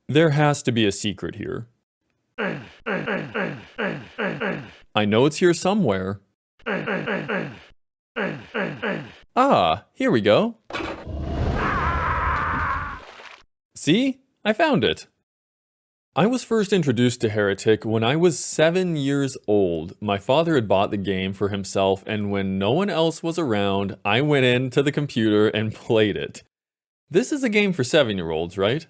There has to be a secret here. I know it's here somewhere. Ah, here we go. See? I found it. I was first introduced to Heretic when I was 7 years old. My father had bought the game for himself, and when no one else was around, I went into the computer and played it. This is a game for 7-year-olds, right?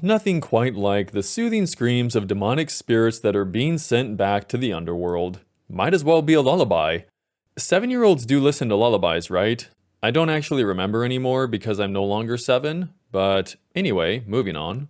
Nothing quite like the soothing screams of demonic spirits that are being sent back to the underworld. Might as well be a lullaby. 7-year-olds do listen to lullabies, right? I don't actually remember anymore because I'm no longer 7, but anyway, moving on.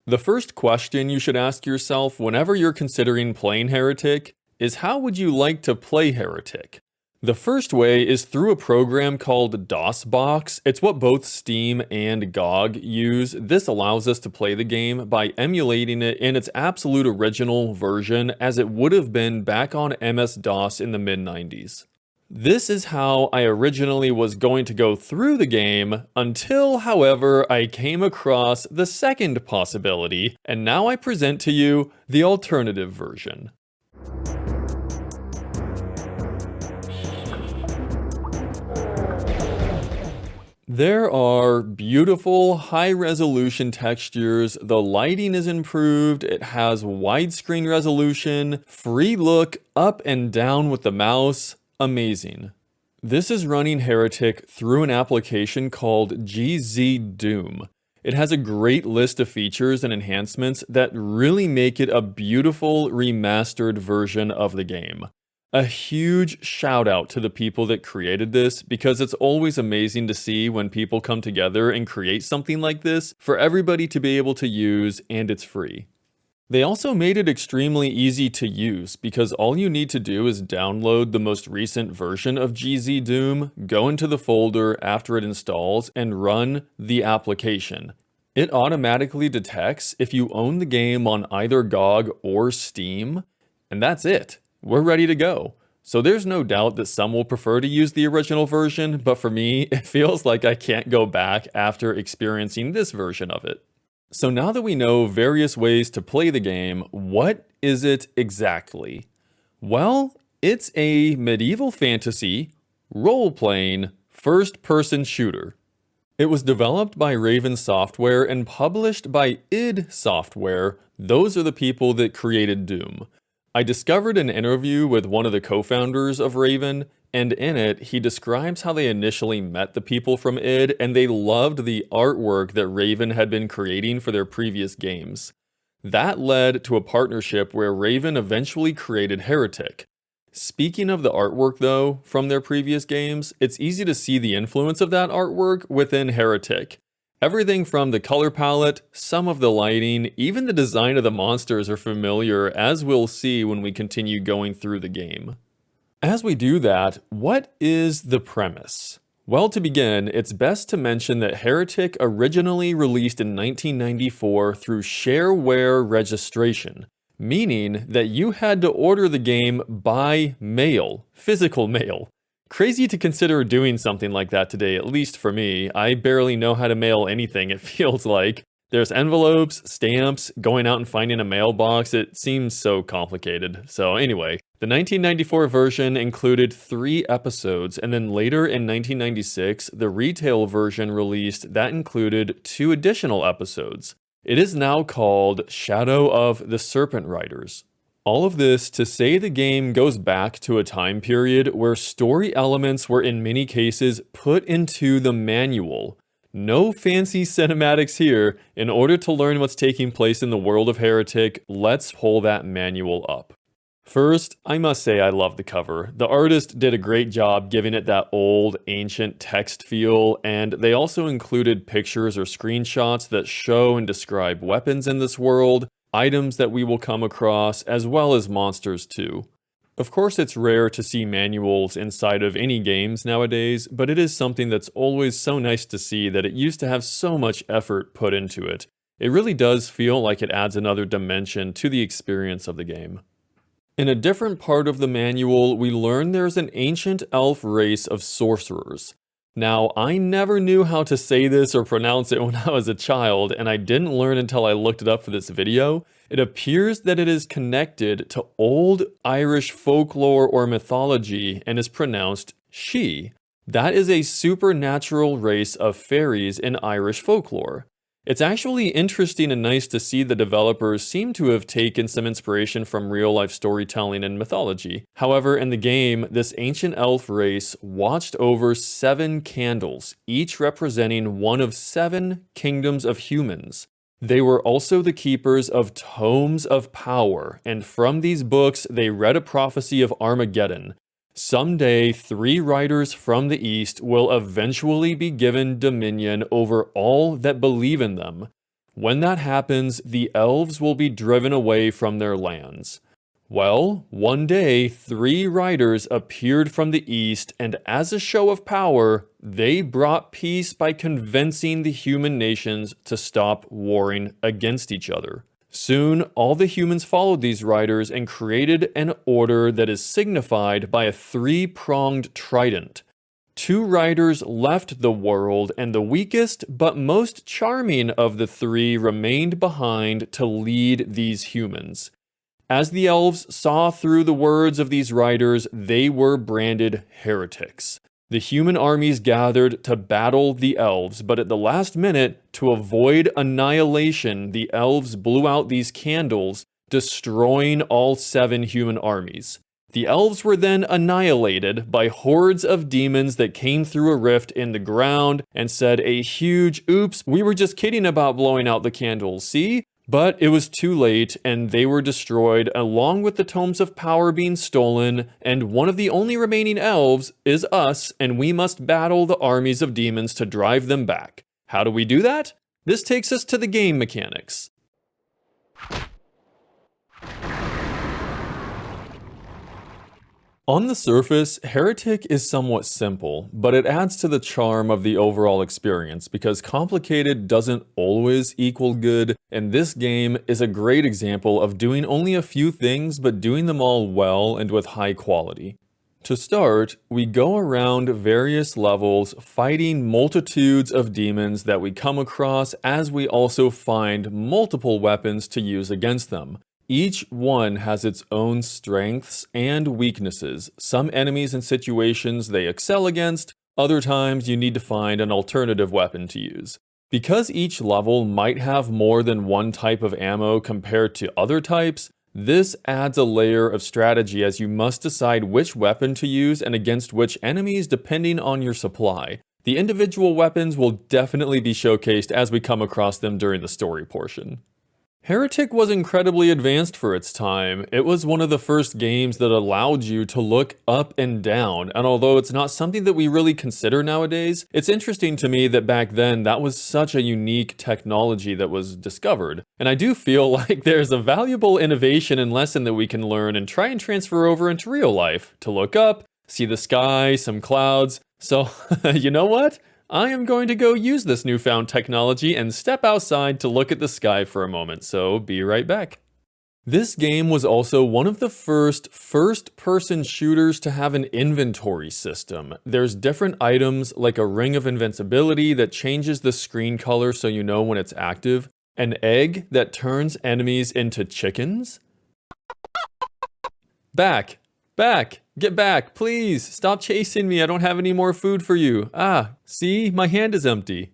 The first question you should ask yourself whenever you're considering playing Heretic is how would you like to play Heretic? The first way is through a program called DOSBox. It's what both Steam and GOG use. This allows us to play the game by emulating it in its absolute original version as it would have been back on MS-DOS in the mid-90s. This is how I originally was going to go through the game until, however, I came across the second possibility, and now I present to you the alternative version. There are beautiful high-resolution textures, the lighting is improved, it has widescreen resolution, free look up and down with the mouse, amazing. This is running Heretic through an application called GZ Doom. It has a great list of features and enhancements that really make it a beautiful remastered version of the game. A huge shout out to the people that created this because it's always amazing to see when people come together and create something like this for everybody to be able to use, and it's free. They also made it extremely easy to use because all you need to do is download the most recent version of GZ Doom, go into the folder after it installs, and run the application. It automatically detects if you own the game on either GOG or Steam, and that's it. We're ready to go. So there's no doubt that some will prefer to use the original version, but for me, it feels like I can't go back after experiencing this version of it. So now that we know various ways to play the game, what is it exactly? Well, it's a medieval fantasy, role-playing, first-person shooter. It was developed by Raven Software and published by id Software. Those are the people that created Doom. I discovered an interview with one of the co-founders of Raven, and in it, he describes how they initially met the people from id, and they loved the artwork that Raven had been creating for their previous games. That led to a partnership where Raven eventually created Heretic. Speaking of the artwork though, from their previous games, it's easy to see the influence of that artwork within Heretic. Everything from the color palette, some of the lighting, even the design of the monsters are familiar, as we'll see when we continue going through the game. As we do that, what is the premise? Well, to begin, it's best to mention that Heretic originally released in 1994 through shareware registration, meaning that you had to order the game by mail, physical mail. Crazy to consider doing something like that today, at least for me. I barely know how to mail anything, it feels like. There's envelopes, stamps, going out and finding a mailbox. It seems so complicated. So anyway, the 1994 version included 3 episodes, and then later in 1996, the retail version released that included 2 additional episodes. It is now called Shadow of the Serpent Riders. All of this to say the game goes back to a time period where story elements were in many cases put into the manual. No fancy cinematics here. In order to learn what's taking place in the world of Heretic, let's pull that manual up. First, I must say I love the cover. The artist did a great job giving it that old, ancient text feel, and they also included pictures or screenshots that show and describe weapons in this world, items that we will come across, as well as monsters too. Of course, it's rare to see manuals inside of any games nowadays, but it is something that's always so nice to see that it used to have so much effort put into it. It really does feel like it adds another dimension to the experience of the game. In a different part of the manual, we learn there's an ancient elf race of sorcerers. Now, I never knew how to say this or pronounce it when I was a child, and I didn't learn until I looked it up for this video. It appears that it is connected to old Irish folklore or mythology and is pronounced she. That is a supernatural race of fairies in Irish folklore. It's actually interesting and nice to see the developers seem to have taken some inspiration from real-life storytelling and mythology. However, in the game, this ancient elf race watched over 7 candles, each representing one of 7 kingdoms of humans. They were also the keepers of tomes of power, and from these books, they read a prophecy of Armageddon. Someday, 3 riders from the east will eventually be given dominion over all that believe in them. When that happens, the elves will be driven away from their lands. Well, one day, 3 riders appeared from the east, and as a show of power, they brought peace by convincing the human nations to stop warring against each other. Soon, all the humans followed these riders and created an order that is signified by a 3-pronged trident. 2 riders left the world, and the weakest but most charming of the 3 remained behind to lead these humans. As the elves saw through the words of these riders, they were branded heretics. The human armies gathered to battle the elves, but at the last minute, to avoid annihilation, the elves blew out these candles, destroying all 7 human armies. The elves were then annihilated by hordes of demons that came through a rift in the ground and said a huge, "Oops, we were just kidding about blowing out the candles, see?" But it was too late, and they were destroyed, along with the tomes of power being stolen, and one of the only remaining elves is us, and we must battle the armies of demons to drive them back. How do we do that? This takes us to the game mechanics. On the surface, Heretic is somewhat simple, but it adds to the charm of the overall experience because complicated doesn't always equal good, and this game is a great example of doing only a few things but doing them all well and with high quality. To start, we go around various levels fighting multitudes of demons that we come across as we also find multiple weapons to use against them. Each one has its own strengths and weaknesses. Some enemies and situations they excel against, other times you need to find an alternative weapon to use. Because each level might have more than one type of ammo compared to other types, this adds a layer of strategy as you must decide which weapon to use and against which enemies depending on your supply. The individual weapons will definitely be showcased as we come across them during the story portion. Heretic was incredibly advanced for its time. It was one of the first games that allowed you to look up and down, and although it's not something that we really consider nowadays, it's interesting to me that back then that was such a unique technology that was discovered. And I do feel like there's a valuable innovation and lesson that we can learn and try and transfer over into real life, to look up, see the sky, some clouds. So, you know what? I am going to go use this newfound technology and step outside to look at the sky for a moment, so be right back. This game was also one of the first-person shooters to have an inventory system. There's different items like a ring of invincibility that changes the screen color so you know when it's active, an egg that turns enemies into chickens. Back! Get back, please! Stop chasing me, I don't have any more food for you. Ah, see? My hand is empty.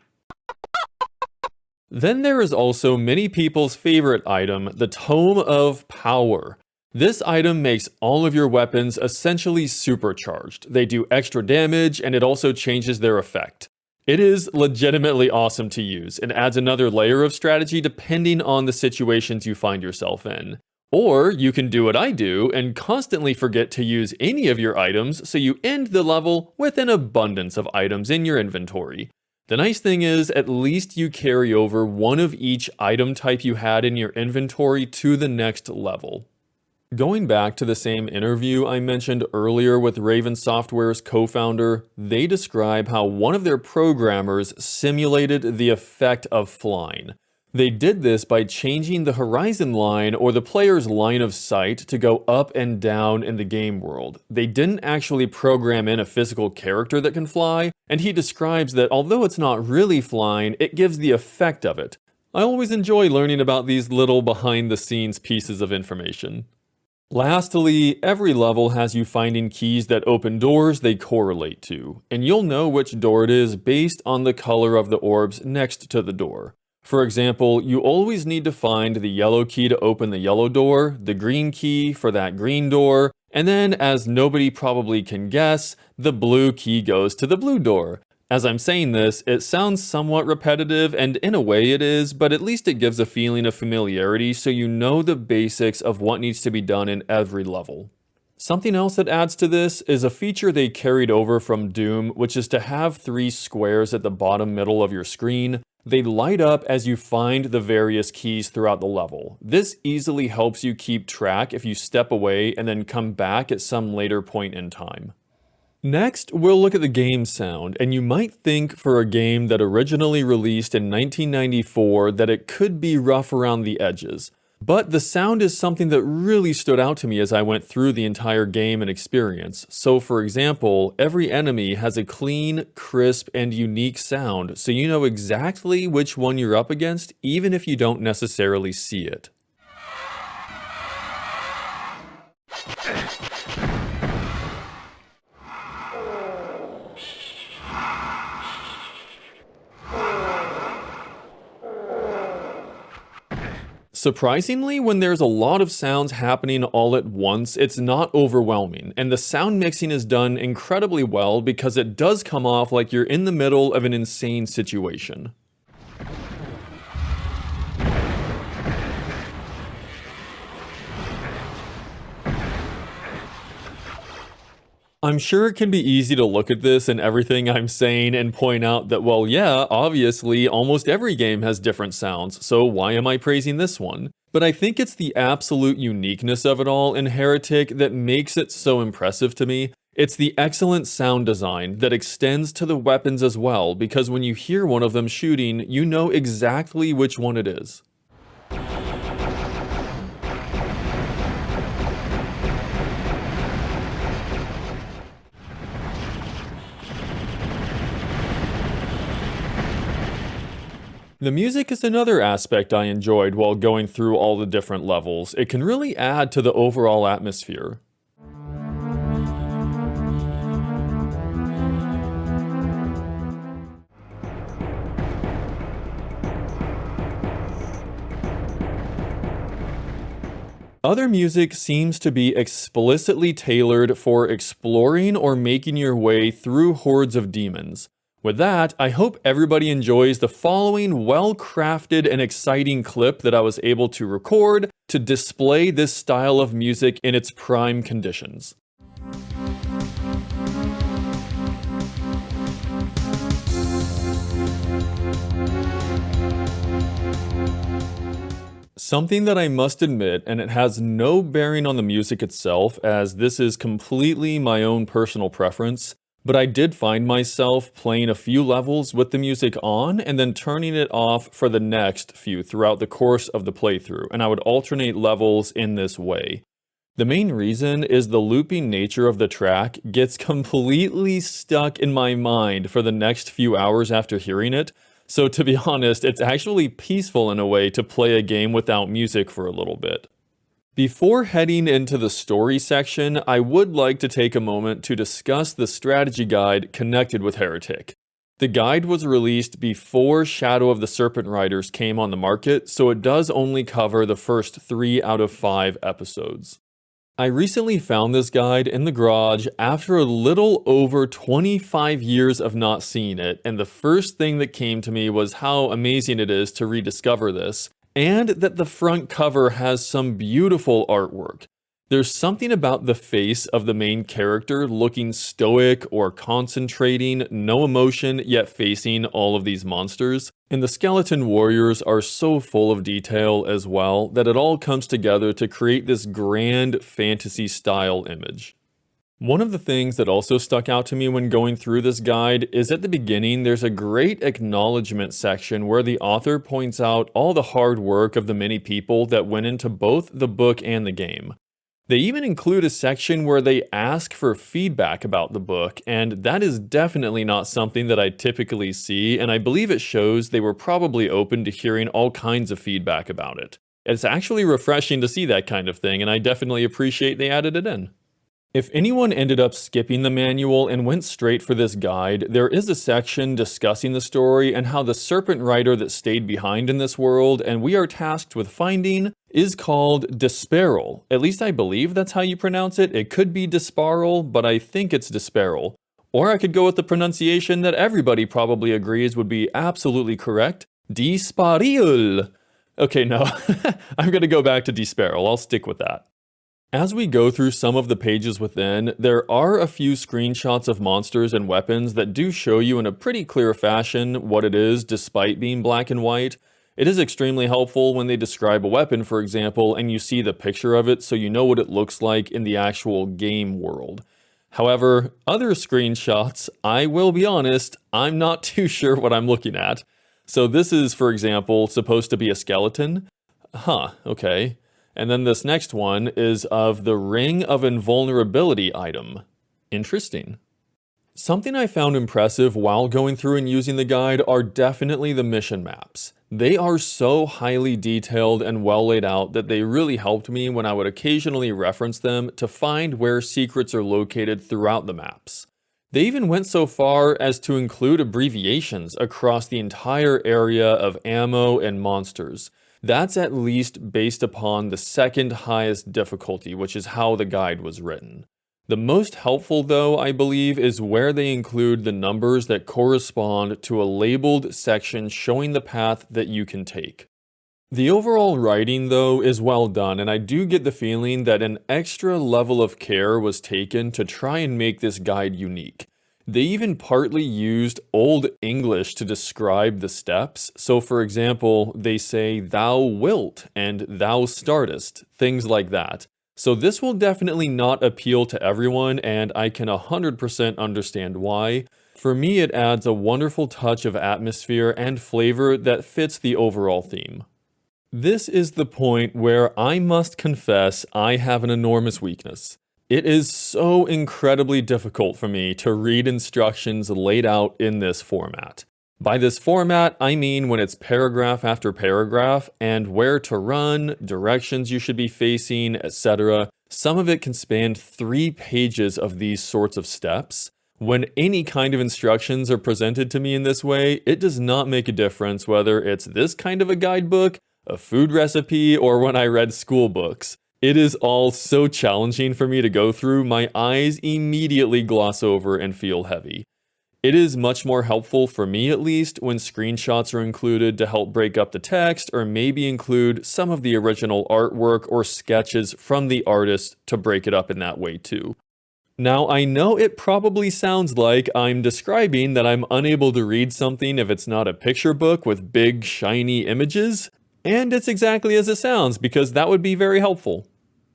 Then there is also many people's favorite item, the Tome of Power. This item makes all of your weapons essentially supercharged. They do extra damage, and it also changes their effect. It is legitimately awesome to use, and adds another layer of strategy depending on the situations you find yourself in. Or you can do what I do and constantly forget to use any of your items so you end the level with an abundance of items in your inventory. The nice thing is, at least you carry over one of each item type you had in your inventory to the next level. Going back to the same interview I mentioned earlier with Raven Software's co-founder, they describe how one of their programmers simulated the effect of flying. They did this by changing the horizon line or the player's line of sight to go up and down in the game world. They didn't actually program in a physical character that can fly, and he describes that although it's not really flying, it gives the effect of it. I always enjoy learning about these little behind-the-scenes pieces of information. Lastly, every level has you finding keys that open doors they correlate to, and you'll know which door it is based on the color of the orbs next to the door. For example, you always need to find the yellow key to open the yellow door, the green key for that green door, and then, as nobody probably can guess, the blue key goes to the blue door. As I'm saying this, it sounds somewhat repetitive, and in a way it is, but at least it gives a feeling of familiarity so you know the basics of what needs to be done in every level. Something else that adds to this is a feature they carried over from Doom, which is to have 3 squares at the bottom middle of your screen. They light up as you find the various keys throughout the level. This easily helps you keep track if you step away and then come back at some later point in time. Next, we'll look at the game sound, and you might think for a game that originally released in 1994 that it could be rough around the edges. But the sound is something that really stood out to me as I went through the entire game and experience. So for example, every enemy has a clean, crisp, and unique sound, so you know exactly which one you're up against, even if you don't necessarily see it. Surprisingly, when there's a lot of sounds happening all at once, it's not overwhelming, and the sound mixing is done incredibly well because it does come off like you're in the middle of an insane situation. I'm sure it can be easy to look at this and everything I'm saying and point out that, well, yeah, obviously almost every game has different sounds, so why am I praising this one? But I think it's the absolute uniqueness of it all in Heretic that makes it so impressive to me. It's the excellent sound design that extends to the weapons as well, because when you hear one of them shooting, you know exactly which one it is. The music is another aspect I enjoyed while going through all the different levels. It can really add to the overall atmosphere. Other music seems to be explicitly tailored for exploring or making your way through hordes of demons. With that, I hope everybody enjoys the following well-crafted and exciting clip that I was able to record to display this style of music in its prime conditions. Something that I must admit, and it has no bearing on the music itself as this is completely my own personal preference, but I did find myself playing a few levels with the music on and then turning it off for the next few throughout the course of the playthrough, and I would alternate levels in this way. The main reason is the looping nature of the track gets completely stuck in my mind for the next few hours after hearing it, so to be honest, it's actually peaceful in a way to play a game without music for a little bit. Before heading into the story section, I would like to take a moment to discuss the strategy guide connected with Heretic. The guide was released before Shadow of the Serpent Riders came on the market, so it does only cover the first 3 out of 5 episodes. I recently found this guide in the garage after a little over 25 years of not seeing it, and the first thing that came to me was how amazing it is to rediscover this, and that the front cover has some beautiful artwork. There's something about the face of the main character looking stoic or concentrating, no emotion, yet facing all of these monsters. And the skeleton warriors are so full of detail as well that it all comes together to create this grand fantasy style image. One of the things that also stuck out to me when going through this guide is at the beginning there's a great acknowledgement section where the author points out all the hard work of the many people that went into both the book and the game. They even include a section where they ask for feedback about the book, and that is definitely not something that I typically see, and I believe it shows they were probably open to hearing all kinds of feedback about it. It's actually refreshing to see that kind of thing, and I definitely appreciate they added it in. If anyone ended up skipping the manual and went straight for this guide, there is a section discussing the story and how the serpent rider that stayed behind in this world and we are tasked with finding is called Disparal. At least I believe that's how you pronounce it. It could be Disparal, but I think it's Disparal. Or I could go with the pronunciation that everybody probably agrees would be absolutely correct, Disparil. Okay, no, I'm going to go back to Disparal. I'll stick with that. As we go through some of the pages within, there are a few screenshots of monsters and weapons that do show you in a pretty clear fashion what it is despite being black and white. It is extremely helpful when they describe a weapon, for example, and you see the picture of it so you know what it looks like in the actual game world. However, other screenshots, I will be honest, I'm not too sure what I'm looking at. So this is, for example, supposed to be a skeleton. Okay. And then this next one is of the Ring of Invulnerability item. Interesting. Something I found impressive while going through and using the guide are definitely the mission maps. They are so highly detailed and well laid out that they really helped me when I would occasionally reference them to find where secrets are located throughout the maps. They even went so far as to include abbreviations across the entire area of ammo and monsters. That's at least based upon the second highest difficulty, which is how the guide was written. The most helpful, though, I believe, is where they include the numbers that correspond to a labeled section showing the path that you can take. The overall writing, though, is well done, and I do get the feeling that an extra level of care was taken to try and make this guide unique. They even partly used Old English to describe the steps. So for example, they say thou wilt and thou startest, things like that. So this will definitely not appeal to everyone, and I can 100% understand why. For me, it adds a wonderful touch of atmosphere and flavor that fits the overall theme. This is the point where I must confess I have an enormous weakness. It is so incredibly difficult for me to read instructions laid out in this format. By this format, I mean when it's paragraph after paragraph and where to run, directions you should be facing, etc. Some of it can span 3 pages of these sorts of steps. When any kind of instructions are presented to me in this way, it does not make a difference whether it's this kind of a guidebook, a food recipe, or when I read school books. It is all so challenging for me to go through, my eyes immediately gloss over and feel heavy. It is much more helpful, for me at least, when screenshots are included to help break up the text or maybe include some of the original artwork or sketches from the artist to break it up in that way too. Now, I know it probably sounds like I'm describing that I'm unable to read something if it's not a picture book with big, shiny images, and it's exactly as it sounds because that would be very helpful.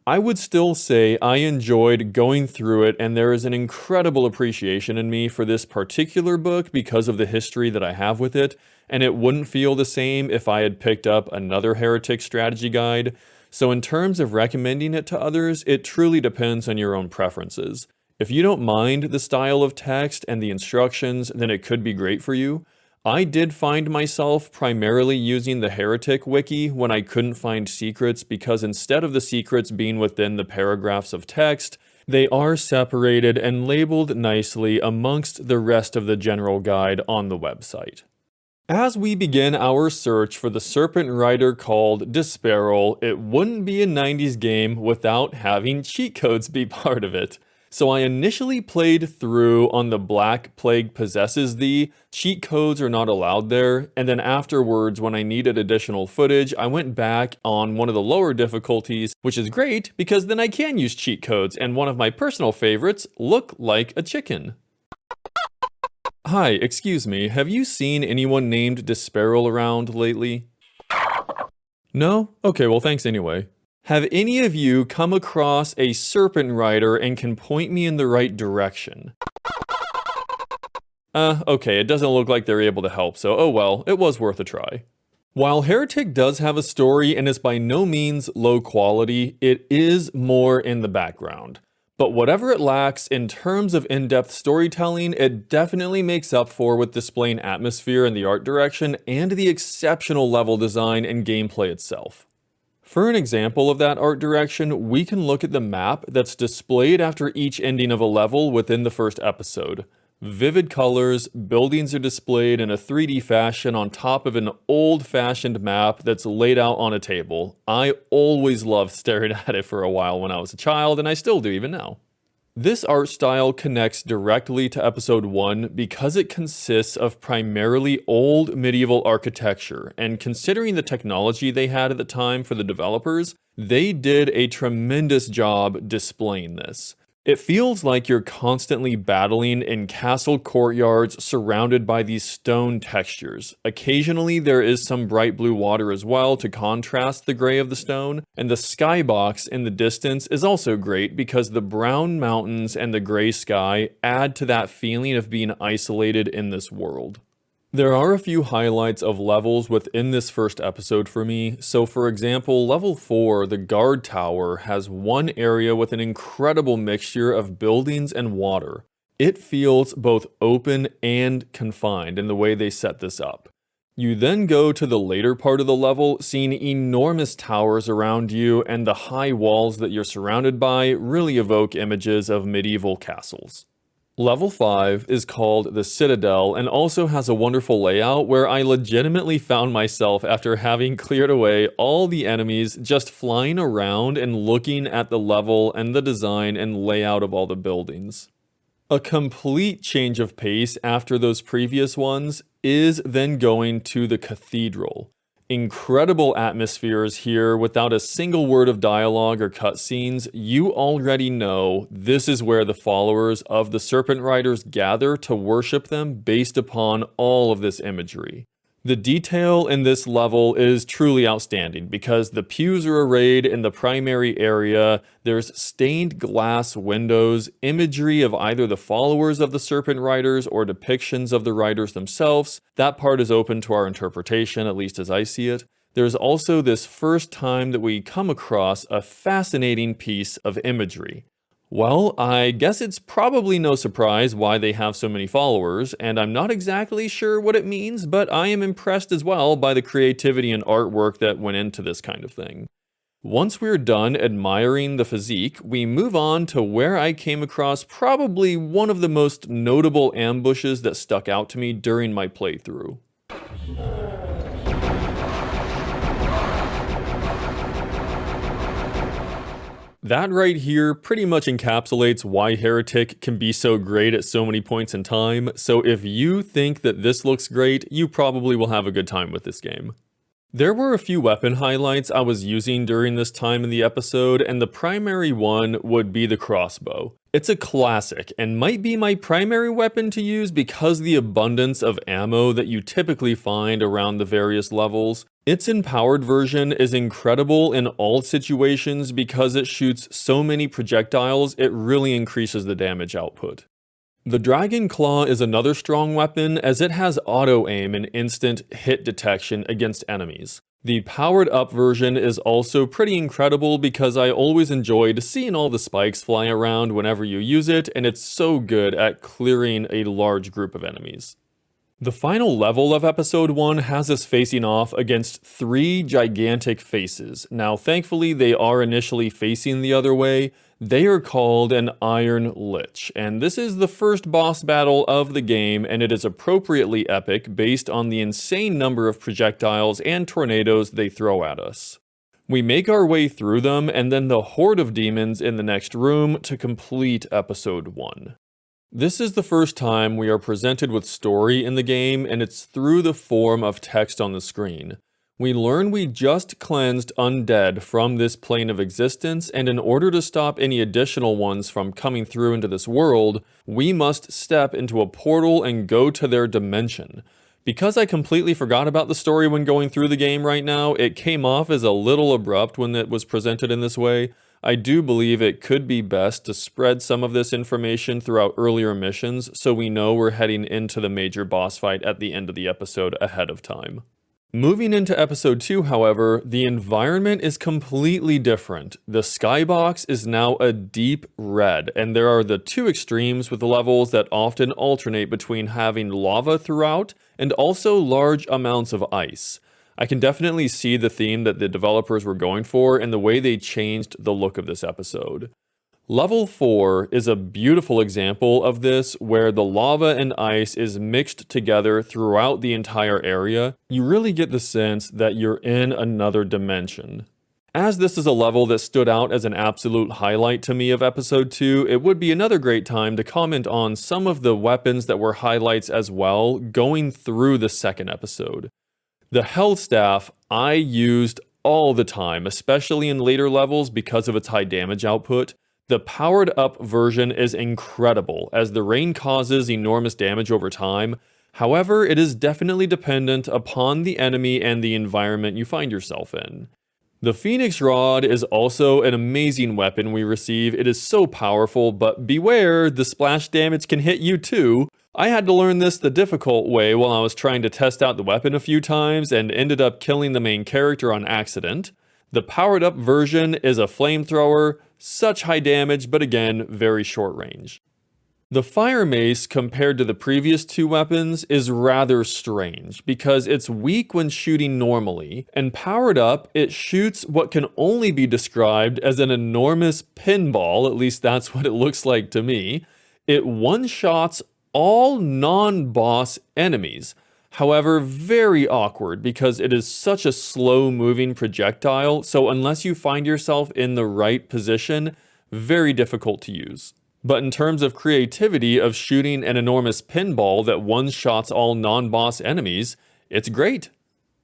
I would still say I enjoyed going through it, and there is an incredible appreciation in me for this particular book because of the history that I have with it, and it wouldn't feel the same if I had picked up another Heretic strategy guide. So in terms of recommending it to others, it truly depends on your own preferences. If you don't mind the style of text and the instructions, then it could be great for you. I did find myself primarily using the Heretic wiki when I couldn't find secrets because instead of the secrets being within the paragraphs of text, they are separated and labeled nicely amongst the rest of the general guide on the website. As we begin our search for the serpent rider called Disparal, it wouldn't be a 90s game without having cheat codes be part of it. So I initially played through on the Black Plague Possesses Thee. Cheat codes are not allowed there, and then afterwards when I needed additional footage, I went back on one of the lower difficulties, which is great because then I can use cheat codes, and one of my personal favorites, Look Like a Chicken. Hi, excuse me, have you seen anyone named Disparal around lately? No? Okay, well thanks anyway. Have any of you come across a serpent rider and can point me in the right direction? Okay, it doesn't look like they're able to help, so oh well, it was worth a try. While Heretic does have a story and is by no means low quality, it is more in the background. But whatever it lacks in terms of in-depth storytelling, it definitely makes up for with displaying atmosphere and the art direction and the exceptional level design and gameplay itself. For an example of that art direction, we can look at the map that's displayed after each ending of a level within the first episode. Vivid colors, buildings are displayed in a 3D fashion on top of an old-fashioned map that's laid out on a table. I always loved staring at it for a while when I was a child, and I still do even now. This art style connects directly to episode 1 because it consists of primarily old medieval architecture, and considering the technology they had at the time for the developers, they did a tremendous job displaying this. It feels like you're constantly battling in castle courtyards surrounded by these stone textures. Occasionally there is some bright blue water as well to contrast the gray of the stone, and the skybox in the distance is also great because the brown mountains and the gray sky add to that feeling of being isolated in this world. There are a few highlights of levels within this first episode for me. So for example, level 4, the guard tower, has one area with an incredible mixture of buildings and water. It feels both open and confined in the way they set this up. You then go to the later part of the level, seeing enormous towers around you, and the high walls that you're surrounded by really evoke images of medieval castles. Level 5 is called the Citadel and also has a wonderful layout where I legitimately found myself after having cleared away all the enemies just flying around and looking at the level and the design and layout of all the buildings. A complete change of pace after those previous ones is then going to the Cathedral. Incredible atmospheres here without a single word of dialogue or cutscenes. You already know this is where the followers of the Serpent Riders gather to worship them based upon all of this imagery. The detail in this level is truly outstanding because the pews are arrayed in the primary area, there's stained glass windows, imagery of either the followers of the Serpent Riders or depictions of the riders themselves. That part is open to our interpretation, at least as I see it. There's also this first time that we come across a fascinating piece of imagery. Well, I guess it's probably no surprise why they have so many followers, and I'm not exactly sure what it means, but I am impressed as well by the creativity and artwork that went into this kind of thing. Once we're done admiring the physique, we move on to where I came across probably one of the most notable ambushes that stuck out to me during my playthrough. That right here pretty much encapsulates why Heretic can be so great at so many points in time, so if you think that this looks great, you probably will have a good time with this game. There were a few weapon highlights I was using during this time in the episode, and the primary one would be the crossbow. It's a classic, and might be my primary weapon to use because the abundance of ammo that you typically find around the various levels. Its empowered version is incredible in all situations because it shoots so many projectiles, it really increases the damage output. The Dragon Claw is another strong weapon as it has auto-aim and instant hit detection against enemies. The powered up version is also pretty incredible because I always enjoyed seeing all the spikes fly around whenever you use it, and it's so good at clearing a large group of enemies. The final level of episode 1 has us facing off against 3 gigantic faces. Now thankfully they are initially facing the other way. They are called an Iron Lich, and this is the first boss battle of the game, and it is appropriately epic based on the insane number of projectiles and tornadoes they throw at us. We make our way through them and then the horde of demons in the next room to complete episode 1. This is the first time we are presented with story in the game, and it's through the form of text on the screen. We learn we just cleansed undead from this plane of existence, and in order to stop any additional ones from coming through into this world, we must step into a portal and go to their dimension. Because I completely forgot about the story when going through the game right now, it came off as a little abrupt when it was presented in this way. I do believe it could be best to spread some of this information throughout earlier missions so we know we're heading into the major boss fight at the end of the episode ahead of time. Moving into episode 2, however, the environment is completely different. The skybox is now a deep red, and there are the two extremes with levels that often alternate between having lava throughout and also large amounts of ice. I can definitely see the theme that the developers were going for and the way they changed the look of this episode. Level 4 is a beautiful example of this, where the lava and ice is mixed together throughout the entire area. You really get the sense that you're in another dimension. As this is a level that stood out as an absolute highlight to me of episode 2, it would be another great time to comment on some of the weapons that were highlights as well going through the second episode. The Hell Staff I used all the time, especially in later levels because of its high damage output. The powered up version is incredible, as the rain causes enormous damage over time. However, it is definitely dependent upon the enemy and the environment you find yourself in. The Phoenix Rod is also an amazing weapon we receive. It is so powerful, but beware, the splash damage can hit you too. I had to learn this the difficult way while I was trying to test out the weapon a few times and ended up killing the main character on accident. The powered up version is a flamethrower, such high damage, but again, very short range. The Fire Mace, compared to the previous two weapons, is rather strange because it's weak when shooting normally, and powered up, it shoots what can only be described as an enormous pinball, at least that's what it looks like to me. It one-shots all non-boss enemies. However, very awkward because it is such a slow-moving projectile, so unless you find yourself in the right position, very difficult to use. But in terms of creativity of shooting an enormous pinball that one-shots all non-boss enemies, it's great.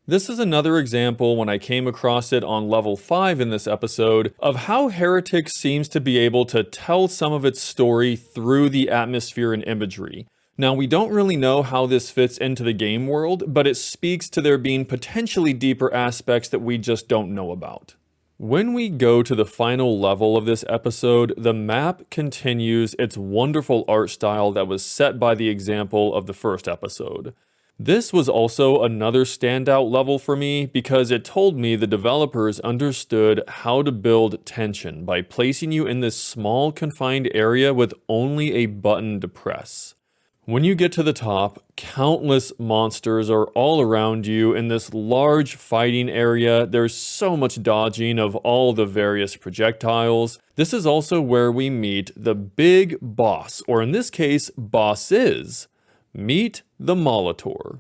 This is another example when I came across it on level 5 in this episode of how Heretic seems to be able to tell some of its story through the atmosphere and imagery. Now, we don't really know how this fits into the game world, but it speaks to there being potentially deeper aspects that we just don't know about. When we go to the final level of this episode, the map continues its wonderful art style that was set by the example of the first episode. This was also another standout level for me because it told me the developers understood how to build tension by placing you in this small confined area with only a button to press. When you get to the top, countless monsters are all around you in this large fighting area. There's so much dodging of all the various projectiles. This is also where we meet the big boss, or in this case, bosses. Meet the Molitor.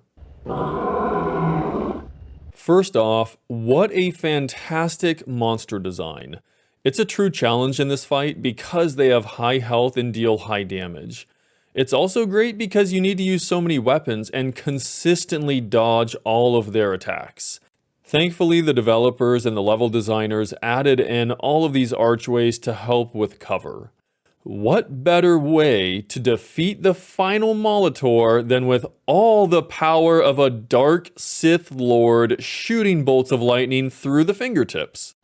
First off, what a fantastic monster design. It's a true challenge in this fight because they have high health and deal high damage. It's also great because you need to use so many weapons and consistently dodge all of their attacks. Thankfully, the developers and the level designers added in all of these archways to help with cover. What better way to defeat the final Molitor than with all the power of a dark Sith Lord shooting bolts of lightning through the fingertips?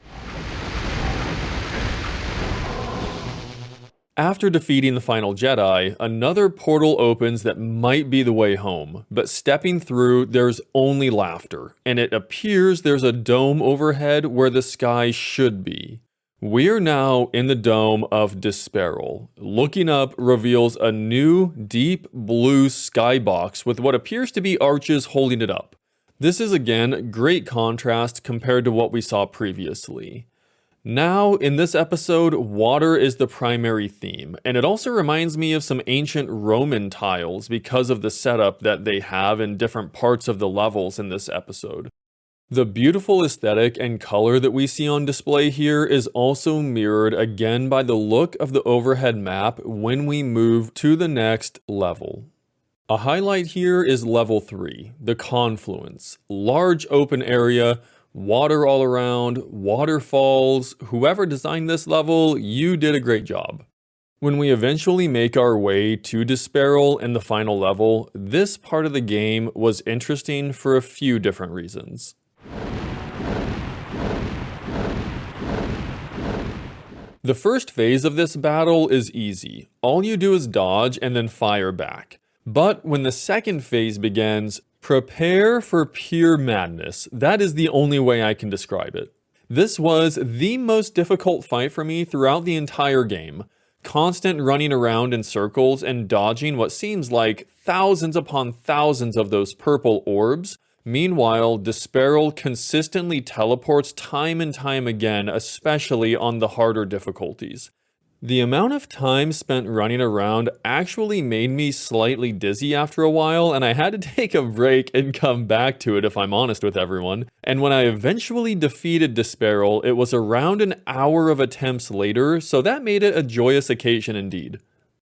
After defeating the final Jedi, another portal opens that might be the way home, but stepping through, there's only laughter, and it appears there's a dome overhead where the sky should be. We're now in the Dome of Disperal. Looking up reveals a new, deep blue skybox with what appears to be arches holding it up. This is again great contrast compared to what we saw previously. Now, in this episode, water is the primary theme, and it also reminds me of some ancient Roman tiles because of the setup that they have in different parts of the levels in this episode. The beautiful aesthetic and color that we see on display here is also mirrored again by the look of the overhead map when we move to the next level. A highlight here is level 3, the Confluence. Large open area, water all around, waterfalls. Whoever designed this level, you did a great job. When we eventually make our way to Disparal in the final level, this part of the game was interesting for a few different reasons. The first phase of this battle is easy. All you do is dodge and then fire back. But when the second phase begins, prepare for pure madness. That is the only way I can describe it. This was the most difficult fight for me throughout the entire game. Constant running around in circles and dodging what seems like thousands upon thousands of those purple orbs. Meanwhile, Disparal consistently teleports time and time again, especially on the harder difficulties. The amount of time spent running around actually made me slightly dizzy after a while, and I had to take a break and come back to it if I'm honest with everyone. And when I eventually defeated Disparal, it was around an hour of attempts later, so that made it a joyous occasion indeed.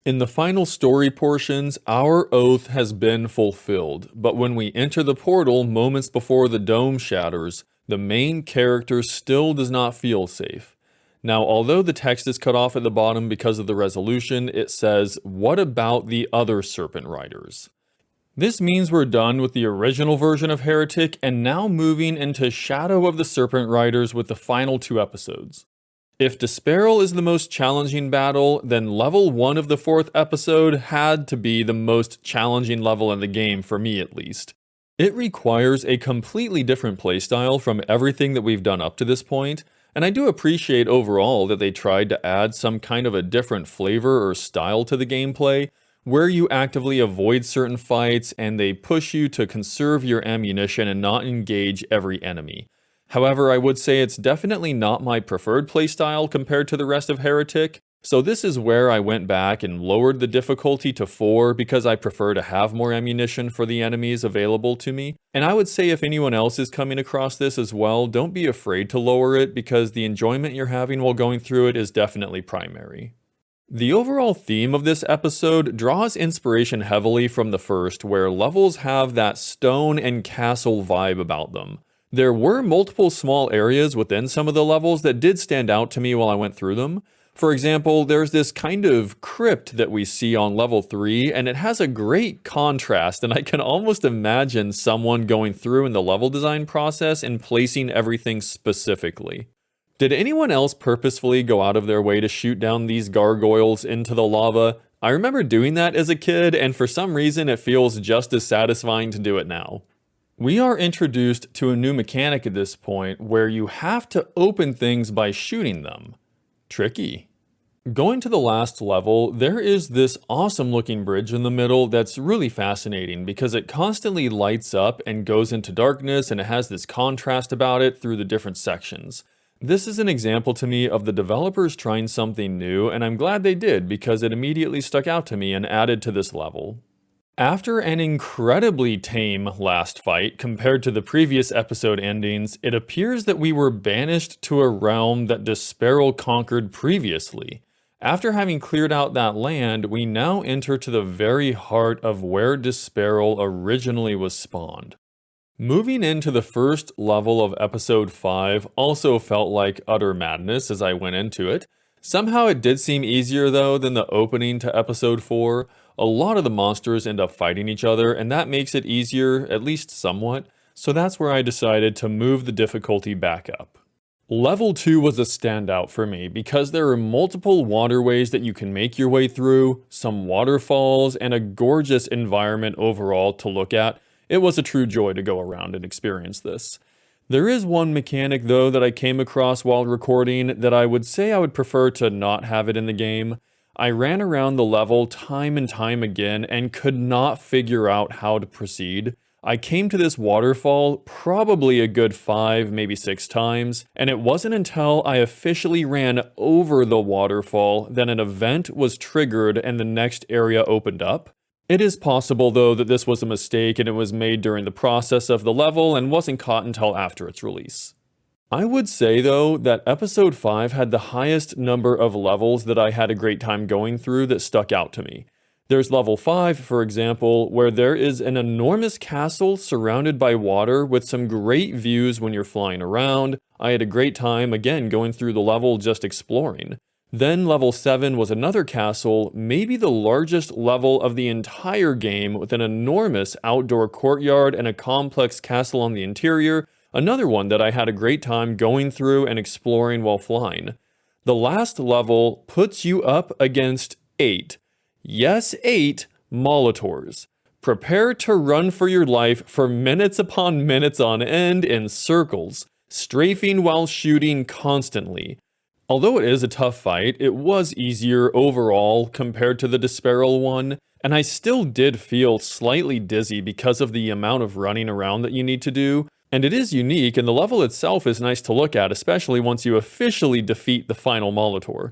In the final story portions, our oath has been fulfilled, but when we enter the portal moments before the dome shatters, the main character still does not feel safe. Now, although the text is cut off at the bottom because of the resolution, it says, "What about the other Serpent Riders?" This means we're done with the original version of Heretic and now moving into Shadow of the Serpent Riders with the final 2 episodes. If Disparal is the most challenging battle, then level 1 of the 4th episode had to be the most challenging level in the game, for me at least. It requires a completely different playstyle from everything that we've done up to this point, and I do appreciate overall that they tried to add some kind of a different flavor or style to the gameplay, where you actively avoid certain fights and they push you to conserve your ammunition and not engage every enemy. However, I would say it's definitely not my preferred playstyle compared to the rest of Heretic, so this is where I went back and lowered the difficulty to 4 because I prefer to have more ammunition for the enemies available to me. And I would say if anyone else is coming across this as well, don't be afraid to lower it because the enjoyment you're having while going through it is definitely primary. The overall theme of this episode draws inspiration heavily from the first, where levels have that stone and castle vibe about them. There were multiple small areas within some of the levels that did stand out to me while I went through them. For example, there's this kind of crypt that we see on level 3, and it has a great contrast, and I can almost imagine someone going through in the level design process and placing everything specifically. Did anyone else purposefully go out of their way to shoot down these gargoyles into the lava? I remember doing that as a kid, and for some reason it feels just as satisfying to do it now. We are introduced to a new mechanic at this point where you have to open things by shooting them. Tricky. Going to the last level, there is this awesome looking bridge in the middle that's really fascinating because it constantly lights up and goes into darkness, and it has this contrast about it through the different sections. This is an example to me of the developers trying something new, and I'm glad they did because it immediately stuck out to me and added to this level. After an incredibly tame last fight compared to the previous episode endings, it appears that we were banished to a realm that Disparal conquered previously. After having cleared out that land, we now enter to the very heart of where Disparal originally was spawned. Moving into the first level of episode 5 also felt like utter madness as I went into it. Somehow it did seem easier though than the opening to episode 4. A lot of the monsters end up fighting each other, and that makes it easier, at least somewhat, so that's where I decided to move the difficulty back up. Level 2 was a standout for me because there are multiple waterways that you can make your way through, some waterfalls, and a gorgeous environment overall to look at. It was a true joy to go around and experience this. There is one mechanic though that I came across while recording that I would say I would prefer to not have it in the game. I ran around the level time and time again and could not figure out how to proceed. I came to this waterfall probably a good 5, maybe 6 times, and it wasn't until I officially ran over the waterfall that an event was triggered and the next area opened up. It is possible though that this was a mistake and it was made during the process of the level and wasn't caught until after its release. I would say though that episode 5 had the highest number of levels that I had a great time going through that stuck out to me. There's level 5, for example, where there is an enormous castle surrounded by water with some great views when you're flying around. I had a great time, again, going through the level just exploring. Then level 7 was another castle, maybe the largest level of the entire game, with an enormous outdoor courtyard and a complex castle on the interior, another one that I had a great time going through and exploring while flying. The last level puts you up against 8. Yes, 8 Molotors. Prepare to run for your life for minutes upon minutes on end in circles, strafing while shooting constantly. Although it is a tough fight, it was easier overall compared to the Disparal one, and I still did feel slightly dizzy because of the amount of running around that you need to do, and it is unique, and the level itself is nice to look at, especially once you officially defeat the final Molitor.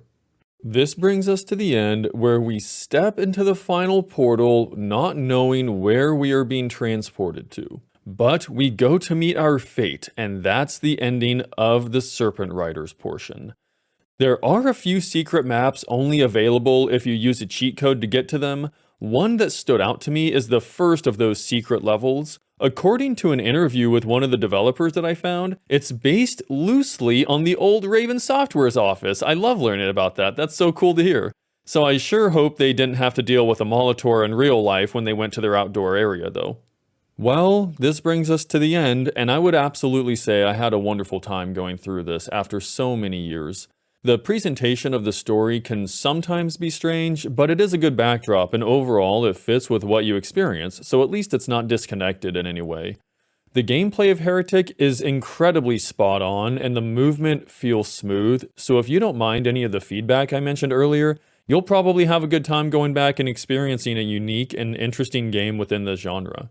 This brings us to the end, where we step into the final portal not knowing where we are being transported to. But we go to meet our fate, and that's the ending of the Serpent Riders portion. There are a few secret maps only available if you use a cheat code to get to them. One that stood out to me is the first of those secret levels. According to an interview with one of the developers that I found, it's based loosely on the old Raven Software's office. I love learning about that. That's so cool to hear. So I sure hope they didn't have to deal with a Molitor in real life when they went to their outdoor area, though. Well, this brings us to the end, and I would absolutely say I had a wonderful time going through this after so many years. The presentation of the story can sometimes be strange, but it is a good backdrop, and overall it fits with what you experience, so at least it's not disconnected in any way. The gameplay of Heretic is incredibly spot on, and the movement feels smooth, so if you don't mind any of the feedback I mentioned earlier, you'll probably have a good time going back and experiencing a unique and interesting game within the genre.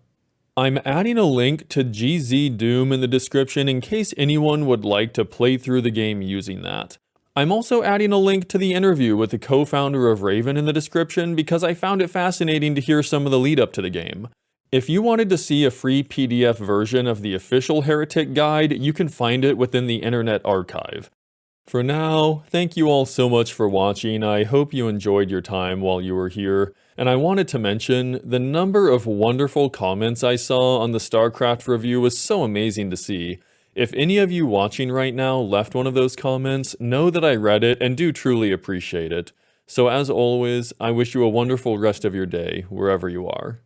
I'm adding a link to GZ Doom in the description in case anyone would like to play through the game using that. I'm also adding a link to the interview with the co-founder of Raven in the description because I found it fascinating to hear some of the lead up to the game. If you wanted to see a free PDF version of the official Heretic guide, you can find it within the Internet Archive. For now, thank you all so much for watching. I hope you enjoyed your time while you were here. And I wanted to mention, the number of wonderful comments I saw on the StarCraft review was so amazing to see. If any of you watching right now left one of those comments, know that I read it and do truly appreciate it. So as always, I wish you a wonderful rest of your day, wherever you are.